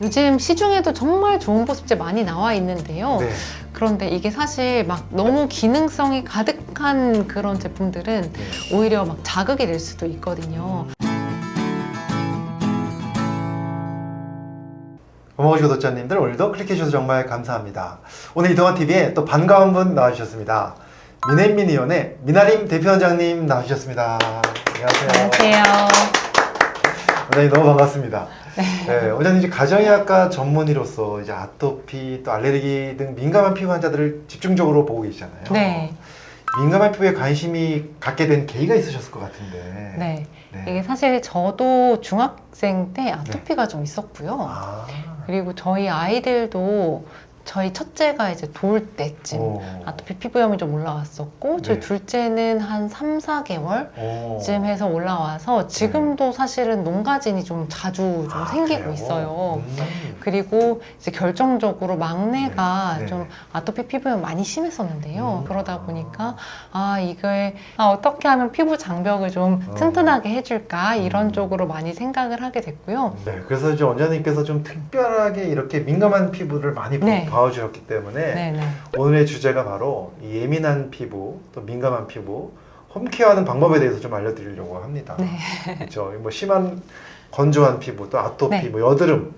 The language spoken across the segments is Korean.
요즘 시중에도 정말 좋은 보습제 많이 나와 있는데요. 네. 그런데 이게 사실 막 너무 기능성이 가득한 그런 제품들은 오히려 막 자극이 될 수도 있거든요. 고마우신 구독자님들, 오늘도 클릭해주셔서 정말 감사합니다. 오늘 이동환TV에 또 반가운 분 나와주셨습니다. 미네미니온의 미나림 대표원장님 나와주셨습니다. 안녕하세요. 안녕하세요. 원장님 너무 반갑습니다. 네, 원장님 이제 가정의학과 전문의로서 이제 아토피 또 알레르기 등 민감한 피부 환자들을 집중적으로 보고 계시잖아요. 네. 민감한 피부에 관심이 갖게 된 계기가 있으셨을 것 같은데. 네. 네. 이게 사실 저도 중학생 때 아토피가 좀 있었고요. 아. 그리고 저희 아이들도 저희 첫째가 이제 돌 때쯤 오. 아토피 피부염이 좀 올라왔었고 저희 네. 둘째는 한 3, 4개월 오. 쯤 해서 올라와서 지금도 사실은 농가진이 좀 자주 좀 생기고 그래요? 있어요. 그리고 이제 결정적으로 막내가 네, 네. 좀 아토피 피부염 많이 심했었는데요. 그러다 보니까 이게 어떻게 하면 피부 장벽을 좀 튼튼하게 해줄까 이런 쪽으로 많이 생각을 하게 됐고요. 네, 그래서 이제 원장님께서 좀 특별하게 이렇게 민감한 피부를 많이 네. 봐주셨기 때문에 네네. 오늘의 주제가 바로 이 예민한 피부, 또 민감한 피부, 홈케어하는 방법에 대해서 좀 알려드리려고 합니다. 네. 그렇죠. 뭐 심한 건조한 피부, 또 아토피, 네. 뭐 여드름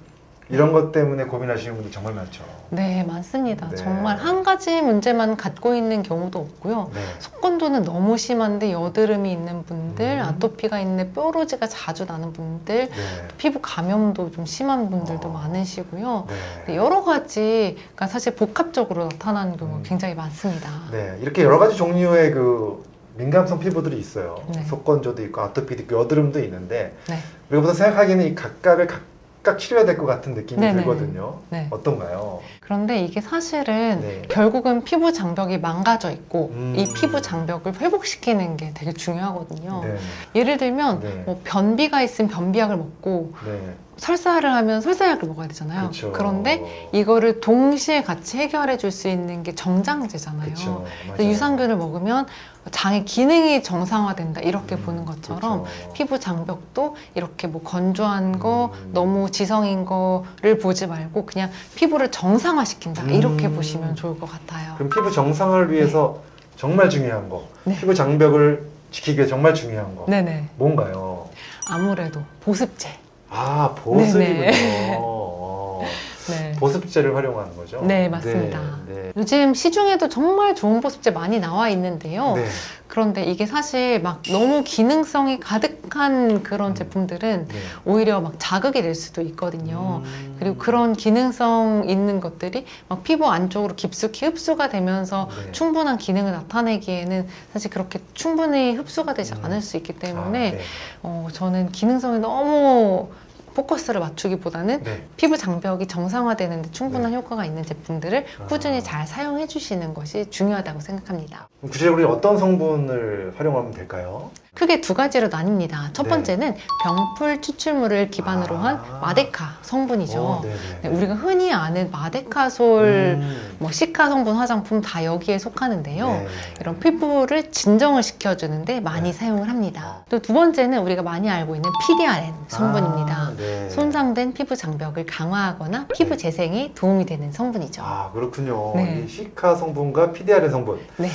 이런 것 때문에 고민하시는 분들 정말 많죠. 네, 맞습니다. 네. 정말 한 가지 문제만 갖고 있는 경우도 없고요. 네. 속건조는 너무 심한데 여드름이 있는 분들, 음. 아토피가 있는데 뾰루지가 자주 나는 분들, 네. 피부 감염도 좀 심한 분들도 많으시고요. 네. 여러 가지가 사실 복합적으로 나타나는 경우가 굉장히 많습니다. 네, 이렇게 여러 가지 종류의 그 민감성 피부들이 있어요. 네. 속건조도 있고 아토피도 있고 여드름도 있는데 네. 우리가 보통 생각하기에는 이 각각을 각각 치료해야 될 것 같은 느낌이 네네네. 들거든요. 네. 어떤가요? 그런데 이게 사실은 네. 결국은 피부 장벽이 망가져 있고 음. 이 피부 장벽을 회복시키는 게 되게 중요하거든요. 네. 예를 들면 네. 뭐 변비가 있으면 변비약을 먹고 네. 설사를 하면 설사약을 먹어야 되잖아요. 그쵸. 그런데 이거를 동시에 같이 해결해 줄 수 있는 게 정장제잖아요. 그쵸. 그래서 맞아요. 유산균을 먹으면 장의 기능이 정상화된다 이렇게 보는 것처럼 그쵸. 피부 장벽도 이렇게 뭐 건조한 거 음. 너무 지성인 거를 보지 말고 그냥 피부를 정상화시킨다 이렇게 음. 보시면 좋을 것 같아요. 그럼 피부 정상을 위해서 정말 중요한 거, 네. 피부 장벽을 지키기 위해 정말 중요한 거 네네. 뭔가요? 아무래도 보습제. 아, 보습이군요. 네네. 네. 보습제를 활용하는 거죠? 네, 맞습니다. 네. 요즘 시중에도 정말 좋은 보습제 많이 나와 있는데요. 네. 그런데 이게 사실 막 너무 기능성이 가득한 그런 제품들은 네. 오히려 막 자극이 될 수도 있거든요. 그리고 음. 그런 기능성 있는 것들이 막 피부 안쪽으로 깊숙이 흡수가 되면서 네. 충분한 기능을 나타내기에는 사실 그렇게 충분히 흡수가 되지 않을 수 있기 때문에 네. 저는 기능성이 너무 포커스를 맞추기보다는 네. 피부 장벽이 정상화되는 데 충분한 네. 효과가 있는 제품들을 꾸준히 잘 사용해 주시는 것이 중요하다고 생각합니다. 그럼 구체적으로 어떤 성분을 활용하면 될까요? 크게 두 가지로 나뉩니다. 첫 네. 번째는 병풀 추출물을 기반으로 한 마데카 성분이죠. 네네. 네, 우리가 흔히 아는 마데카솔, 음. 뭐 시카 성분 화장품 다 여기에 속하는데요. 네. 이런 피부를 진정을 시켜주는데 많이 네. 사용을 합니다. 또 두 번째는 우리가 많이 알고 있는 PDRN 성분입니다. 아, 네. 손상된 피부 장벽을 강화하거나 피부 네. 재생에 도움이 되는 성분이죠. 아, 그렇군요. 네. 이 시카 성분과 PDRN 성분. 네.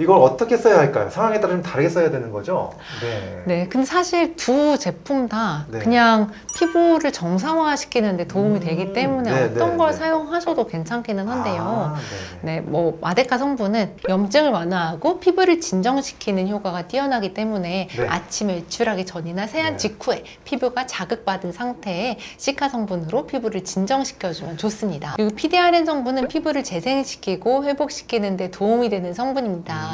이걸 어떻게 써야 할까요? 상황에 따라 좀 다르게 써야 되는 거죠? 네. 네, 근데 사실 두 제품 다 네. 그냥 피부를 정상화시키는 데 도움이 되기 때문에 네, 어떤 네, 걸 네. 사용하셔도 괜찮기는 한데요. 아, 네, 뭐 마데카 성분은 염증을 완화하고 피부를 진정시키는 효과가 뛰어나기 때문에 네. 아침 외출하기 전이나 세안 네. 직후에 피부가 자극받은 상태에 시카 성분으로 피부를 진정시켜주면 좋습니다. 그리고 PDRN 성분은 피부를 재생시키고 회복시키는 데 도움이 되는 성분입니다.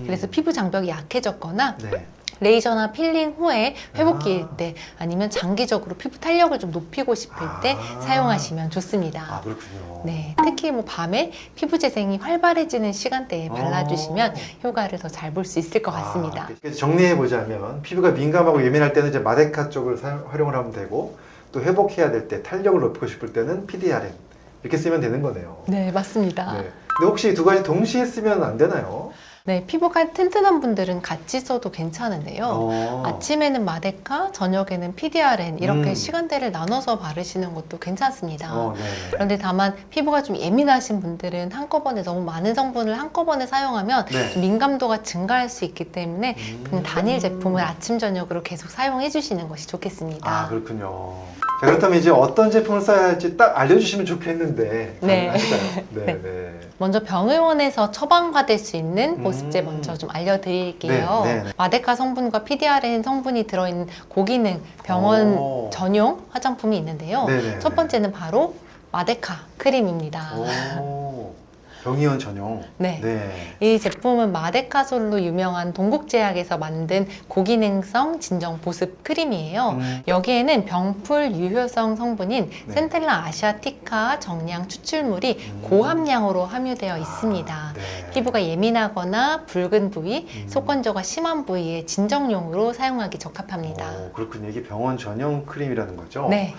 그래서 피부 장벽이 약해졌거나 네. 레이저나 필링 후에 회복기일 아. 때 아니면 장기적으로 피부 탄력을 좀 높이고 싶을 때 아. 사용하시면 좋습니다. 아, 그렇군요. 네, 특히 뭐 밤에 피부 재생이 활발해지는 시간대에 발라주시면 효과를 더 잘 볼 수 있을 것 같습니다. 그래서 정리해 보자면 피부가 민감하고 예민할 때는 이제 마데카 쪽을 활용을 하면 되고 또 회복해야 될 때 탄력을 높이고 싶을 때는 PDRN 이렇게 쓰면 되는 거네요. 네, 맞습니다. 네. 근데 혹시 두 가지 동시에 쓰면 안 되나요? 네, 피부가 튼튼한 분들은 같이 써도 괜찮은데요. 아침에는 마데카, 저녁에는 PDRN 이렇게 시간대를 나눠서 바르시는 것도 괜찮습니다. 네네. 그런데 다만 피부가 좀 예민하신 분들은 한꺼번에 너무 많은 성분을 한꺼번에 사용하면 네. 좀 민감도가 증가할 수 있기 때문에 그냥 단일 제품을 아침, 저녁으로 계속 사용해 주시는 것이 좋겠습니다. 아, 그렇군요. 자, 그렇다면 이제 어떤 제품을 써야 할지 딱 알려주시면 좋겠는데 네. 가능하실까요? 네, 네. 먼저 병의원에서 처방받을 수 있는 보습제 먼저 좀 알려드릴게요. 네, 네. 마데카 성분과 PDRN 성분이 들어있는 고기능 병원 오. 전용 화장품이 있는데요. 네, 네, 첫 번째는 바로 마데카 크림입니다. 오, 병의원 전용. 네. 네. 이 제품은 마데카솔로 유명한 동국제약에서 만든 고기능성 진정 보습 크림이에요. 여기에는 병풀 유효성 성분인 네. 센텔라 아시아티카 정량 추출물이 고함량으로 함유되어 있습니다. 네. 피부가 예민하거나 붉은 부위, 속건조가 심한 부위에 진정용으로 사용하기 적합합니다. 오, 그렇군요. 이게 병원 전용 크림이라는 거죠? 네.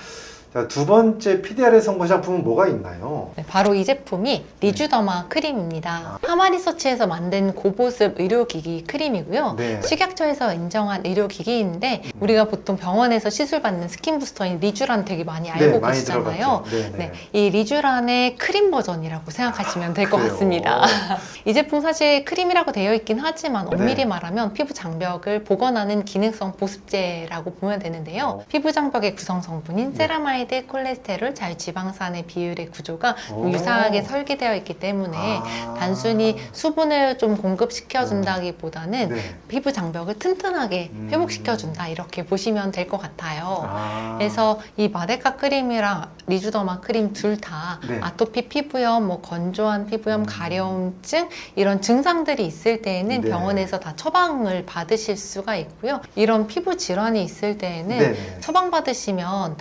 자, 두 번째 PDRN 성분 화장품은 뭐가 있나요? 네, 바로 이 제품이 리주더마 크림입니다. 하마리서치에서 만든 고보습 의료기기 크림이고요. 네. 식약처에서 인정한 의료기기인데 우리가 보통 병원에서 시술받는 스킨 부스터인 리쥬란 되게 많이 알고 많이 계시잖아요. 들어봤죠. 네, 네. 네, 이 리쥬란의 크림 버전이라고 생각하시면 될 것 그래요? 같습니다. 이 제품 사실 크림이라고 되어 있긴 하지만 엄밀히 네. 말하면 피부 장벽을 복원하는 기능성 보습제라고 보면 되는데요. 피부 장벽의 구성 성분인 네. 세라마이드, 콜레스테롤, 자유지방산의 비율의 구조가 좀 오. 유사하게 설계되어 있기 때문에 아. 단순히 수분을 좀 공급시켜준다기보다는 네. 피부 장벽을 튼튼하게 회복시켜준다 이렇게 보시면 될 것 같아요. 아. 그래서 이 마데카 크림이랑 리주더마 크림 둘 다 네. 아토피 피부염, 뭐 건조한 피부염, 가려움증 이런 증상들이 있을 때에는 네. 병원에서 다 처방을 받으실 수가 있고요. 이런 피부 질환이 있을 때에는 네. 처방 받으시면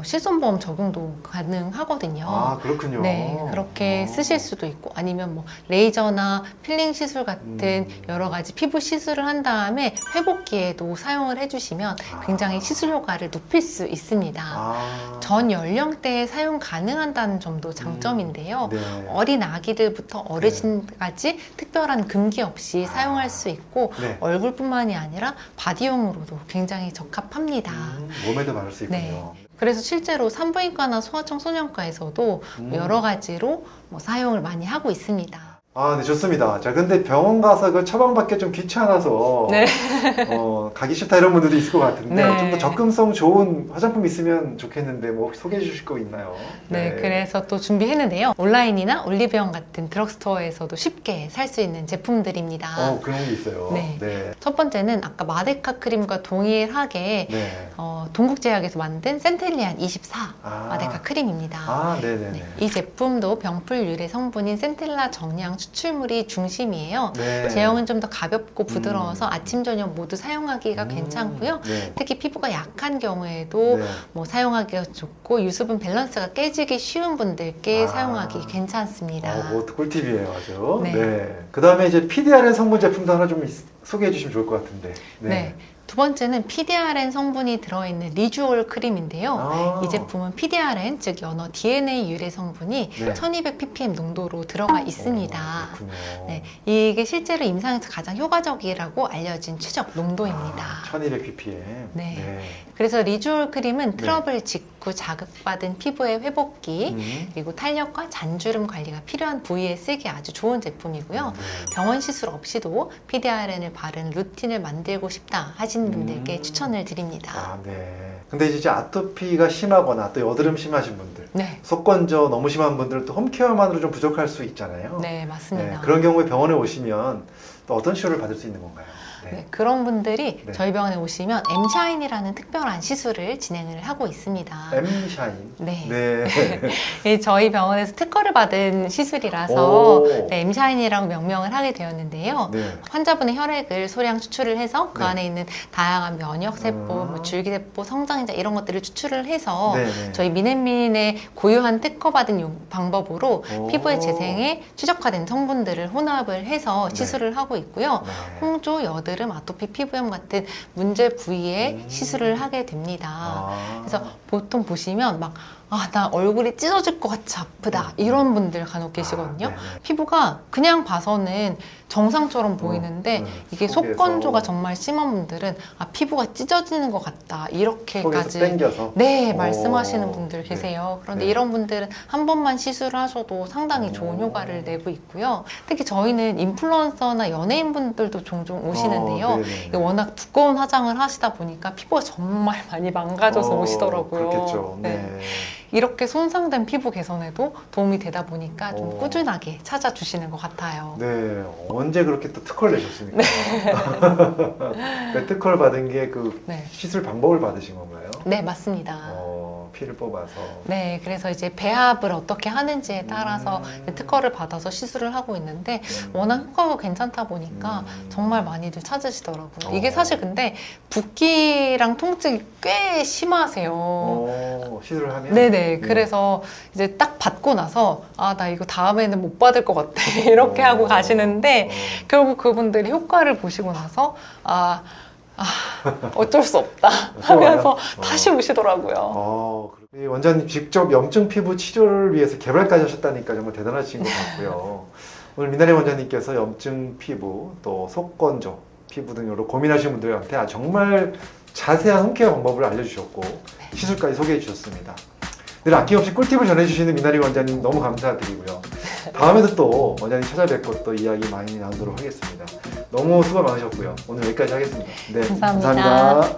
실손보험 적용도 가능하거든요. 아, 그렇군요. 네, 그렇게 쓰실 수도 있고 아니면 뭐 레이저나 필링 시술 같은 여러 가지 피부 시술을 한 다음에 회복기에도 사용을 해주시면 굉장히 시술 효과를 높일 수 있습니다. 아. 전 연령대에 사용 가능한다는 점도 장점인데요. 네. 어린 아기들부터 어르신까지 특별한 금기 없이 사용할 수 있고 네. 얼굴뿐만이 아니라 바디용으로도 굉장히 적합합니다. 몸에도 바를 수 있군요. 네. 그래서 실제로 산부인과나 소아청소년과에서도 여러 가지로 사용을 많이 하고 있습니다. 아, 네, 좋습니다. 자, 근데 병원 가서 그 처방받기 좀 귀찮아서 네. 가기 싫다 이런 분들도 있을 것 같은데 네. 좀 더 접근성 좋은 화장품 있으면 좋겠는데 뭐 혹시 소개해 주실 거 있나요? 네, 그래서 또 준비했는데요. 온라인이나 올리브영 같은 드럭스토어에서도 쉽게 살 수 있는 제품들입니다. 그런 게 있어요. 네. 네. 첫 번째는 아까 마데카 크림과 동일하게 네. 동국제약에서 만든 센텔리안 24 아. 마데카 크림입니다. 아, 네네네. 네, 이 제품도 병풀 유래 성분인 센텔라 정량 추출물이 중심이에요. 네. 제형은 좀 더 가볍고 부드러워서 아침, 저녁 모두 사용하기가 괜찮고요. 네. 특히 피부가 약한 경우에도 네. 사용하기가 좋고 유수분 밸런스가 깨지기 쉬운 분들께 아. 사용하기 괜찮습니다. 그것도 꿀팁이에요, 아주. 네. 네. 그 다음에 이제 PDRN 성분 제품도 하나 좀 소개해 주시면 좋을 것 같은데. 네. 두 번째는 PDRN 성분이 들어있는 리주올 크림인데요. 아. 이 제품은 PDRN, 즉 연어 DNA 유래 성분이 네. 1200ppm 농도로 들어가 있습니다. 그렇군요. 네, 이게 실제로 임상에서 가장 효과적이라고 알려진 최적 농도입니다. 1200ppm. 네. 그래서 리주올 크림은 네. 트러블 직후 자극받은 피부의 회복기 그리고 탄력과 잔주름 관리가 필요한 부위에 쓰기 아주 좋은 제품이고요. 병원 시술 없이도 PDRN을 바른 루틴을 만들고 싶다 하시는 분들께 추천을 드립니다. 아, 네. 근데 이제 아토피가 심하거나 또 여드름 심하신 분들, 네, 속건조 너무 심한 분들은 또 홈케어만으로 좀 부족할 수 있잖아요. 네, 맞습니다. 네, 그런 경우에 병원에 오시면 또 어떤 치료를 받을 수 있는 건가요? 네, 그런 분들이 네. 저희 병원에 오시면 M샤인이라는 특별한 시술을 진행을 하고 있습니다. M샤인. 네. 네. 저희 병원에서 특허를 받은 시술이라서 오. 네, M샤인이라고 명명을 하게 되었는데요. 네. 환자분의 혈액을 소량 추출을 해서 그 네. 안에 있는 다양한 면역세포, 줄기세포, 성장인자 이런 것들을 추출을 해서 네. 저희 미넨민의 고유한 특허받은 방법으로 오. 피부의 재생에 최적화된 성분들을 혼합을 해서 네. 시술을 하고 있고요. 네. 홍조, 여드름, 아토피, 피부염 같은 문제 부위에 시술을 하게 됩니다. 아. 그래서 보통 보시면 막 나 얼굴이 찢어질 것 같이 아프다 이런 분들 간혹 계시거든요. 네. 피부가 그냥 봐서는 정상처럼 보이는데 이게 속에서. 속건조가 정말 심한 분들은 피부가 찢어지는 것 같다 속에서 이렇게까지 당겨서 네 오. 말씀하시는 분들 계세요. 그런데 네. 이런 분들은 한 번만 시술을 하셔도 상당히 좋은 효과를 내고 있고요. 특히 저희는 인플루언서나 연예인분들도 종종 오시는데요. 네네네. 워낙 두꺼운 화장을 하시다 보니까 피부가 정말 많이 망가져서 오시더라고요. 그렇겠죠. 네. 네. 이렇게 손상된 피부 개선에도 도움이 되다 보니까 좀 오. 꾸준하게 찾아주시는 것 같아요. 네, 언제 그렇게 또 특허를 내셨습니까? 그 특허를 받은 게 그 네. 시술 방법을 받으신 건가요? 네, 맞습니다. 피를 뽑아서. 네, 그래서 이제 배합을 어떻게 하는지에 따라서 특허를 받아서 시술을 하고 있는데 워낙 효과가 괜찮다 보니까 정말 많이들 찾으시더라고요. 이게 사실 근데 붓기랑 통증이 꽤 심하세요. 시술을 하면? 네네. 그래서 이제 딱 받고 나서 나 이거 다음에는 못 받을 것 같아. 이렇게 하고 가시는데 결국 그분들이 효과를 보시고 나서 어쩔 수 없다 하면서 다시 오시더라고요. 이 원장님 직접 염증 피부 치료를 위해서 개발까지 하셨다니까 정말 대단하신 것 같고요. 오늘 미나리 원장님께서 염증 피부 또 속건조 피부 등으로 고민하시는 분들한테 정말 자세한 홈케어 방법을 알려주셨고 시술까지 소개해 주셨습니다. 늘 아낌없이 꿀팁을 전해주시는 미나리 원장님 너무 감사드리고요. 다음에도 또 원장님 찾아뵙고 또 이야기 많이 나누도록 하겠습니다. 너무 수고 많으셨고요. 오늘 여기까지 하겠습니다. 네, 감사합니다. 감사합니다.